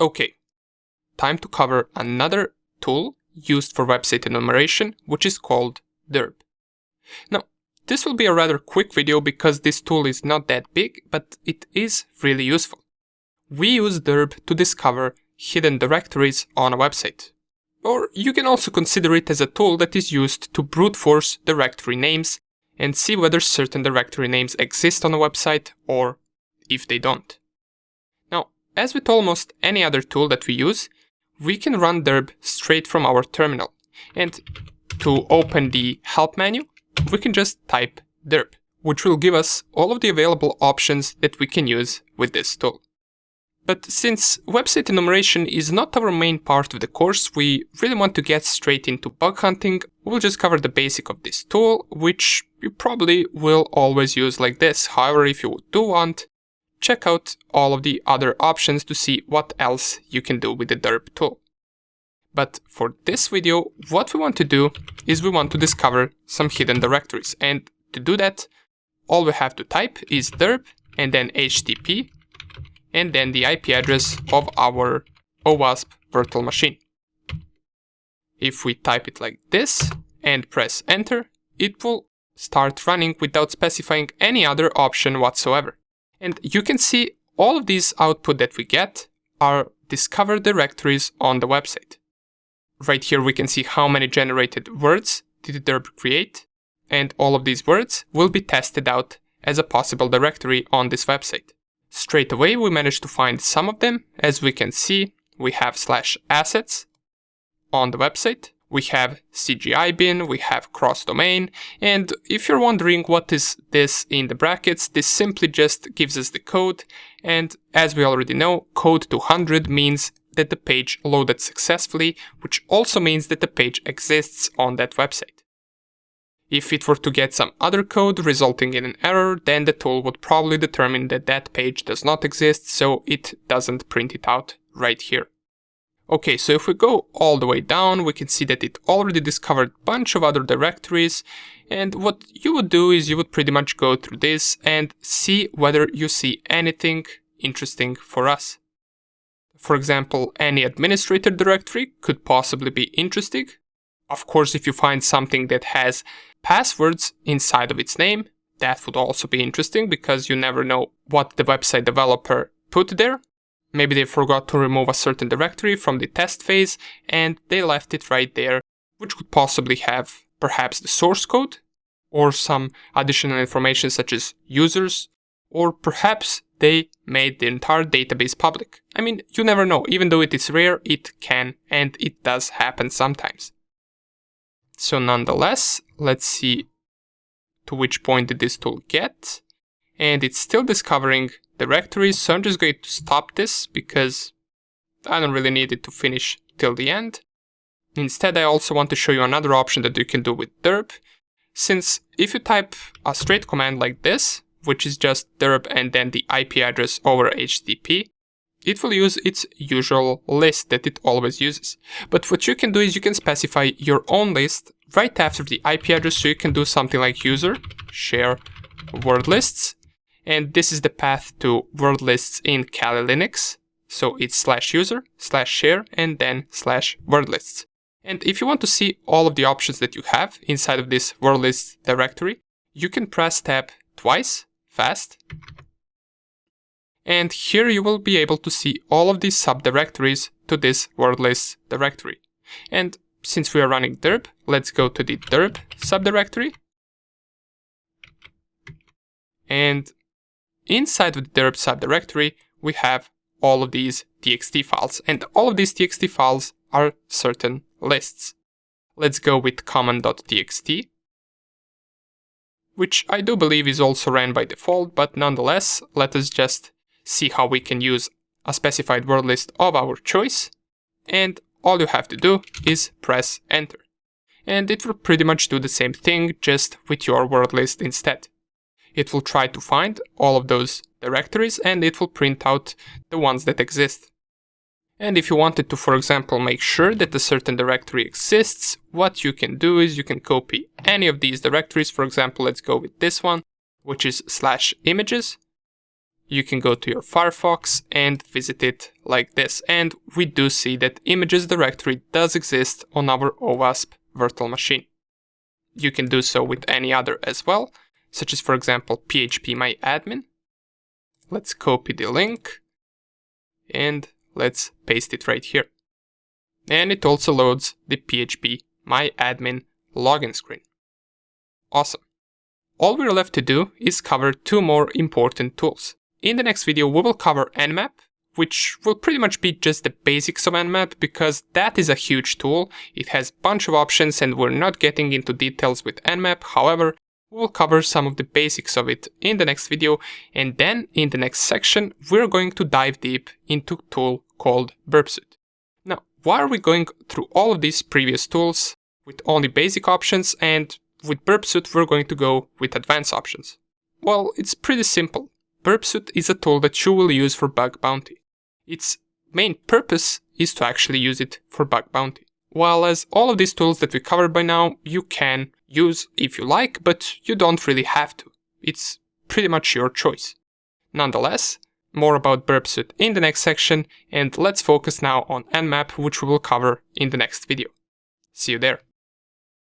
Okay, time to cover another tool used for website enumeration, which is called Dirb. Now, this will be a rather quick video because this tool is not that big, but it is really useful. We use Dirb to discover hidden directories on a website. Or you can also consider it as a tool that is used to brute force directory names and see whether certain directory names exist on a website or if they don't. Now, as with almost any other tool that we use, we can run Dirb straight from our terminal. And to open the help menu, we can just type Dirb, which will give us all of the available options that we can use with this tool. But since website enumeration is not our main part of the course, we really want to get straight into bug hunting. We'll just cover the basic of this tool, which you probably will always use like this. However, if you do want, check out all of the other options to see what else you can do with the Dirb tool. But for this video, what we want to do is we want to discover some hidden directories. And to do that, all we have to type is Dirb and then HTTP and then the IP address of our OWASP virtual machine. If we type it like this and press enter, it will start running without specifying any other option whatsoever. And you can see all of these output that we get are discovered directories on the website. Right here we can see how many generated words did Dirb create, and all of these words will be tested out as a possible directory on this website. Straight away we managed to find some of them. As we can see, we have /assets on the website, we have CGI bin, we have cross domain, and if you're wondering what is this in the brackets, this simply just gives us the code, and as we already know, code 200 means that the page loaded successfully, which also means that the page exists on that website. If it were to get some other code resulting in an error, then the tool would probably determine that that page does not exist, so it doesn't print it out right here. Okay, so if we go all the way down, we can see that it already discovered a bunch of other directories, and what you would do is you would pretty much go through this and see whether you see anything interesting for us. For example, any administrator directory could possibly be interesting. Of course, if you find something that has passwords inside of its name, that would also be interesting because you never know what the website developer put there. Maybe they forgot to remove a certain directory from the test phase and they left it right there, which could possibly have perhaps the source code or some additional information such as users, or perhaps they made the entire database public. I mean, you never know. Even though it is rare, it can and it does happen sometimes. So nonetheless, let's see to which point did this tool get. And it's still discovering directories, so I'm just going to stop this because I don't really need it to finish till the end. Instead, I also want to show you another option that you can do with Dirb. Since if you type a straight command like this, which is just Dirb and then the IP address over HTTP, it will use its usual list that it always uses. But what you can do is you can specify your own list right after the IP address, so you can do something like user share word lists, and this is the path to word lists in Kali Linux. So it's /user /share and then /word lists. And if you want to see all of the options that you have inside of this word list directory, you can press tab twice fast. And here you will be able to see all of these subdirectories to this word list directory. And since we are running Dirb, let's go to the Dirb subdirectory. And inside of the Dirb subdirectory, we have all of these txt files. And all of these txt files are certain lists. Let's go with common.txt, which I do believe is also ran by default, but nonetheless, let us just see how we can use a specified word list of our choice, and all you have to do is press enter. And it will pretty much do the same thing, just with your word list instead. It will try to find all of those directories and it will print out the ones that exist. And if you wanted to, for example, make sure that a certain directory exists, what you can do is you can copy any of these directories. For example, let's go with this one, which is /images. you can go to your Firefox and visit it like this. And we do see that images directory does exist on our OWASP virtual machine. You can do so with any other as well, such as for example phpMyAdmin. Let's copy the link and let's paste it right here. And it also loads the phpMyAdmin login screen. Awesome. All we're left to do is cover two more important tools. In the next video, we will cover Nmap, which will pretty much be just the basics of Nmap because that is a huge tool. It has a bunch of options and we're not getting into details with Nmap. However, we will cover some of the basics of it in the next video, and then in the next section, we're going to dive deep into a tool called Burbsuit. Now, why are we going through all of these previous tools with only basic options, and with Burbsuit we're going to go with advanced options? Well, it's pretty simple. Burbsuit is a tool that you will use for bug bounty. Its main purpose is to actually use it for bug bounty. While as all of these tools that we covered by now, you can use if you like, but you don't really have to. It's pretty much your choice. Nonetheless, more about Burbsuit in the next section, and let's focus now on Nmap, which we will cover in the next video. See you there.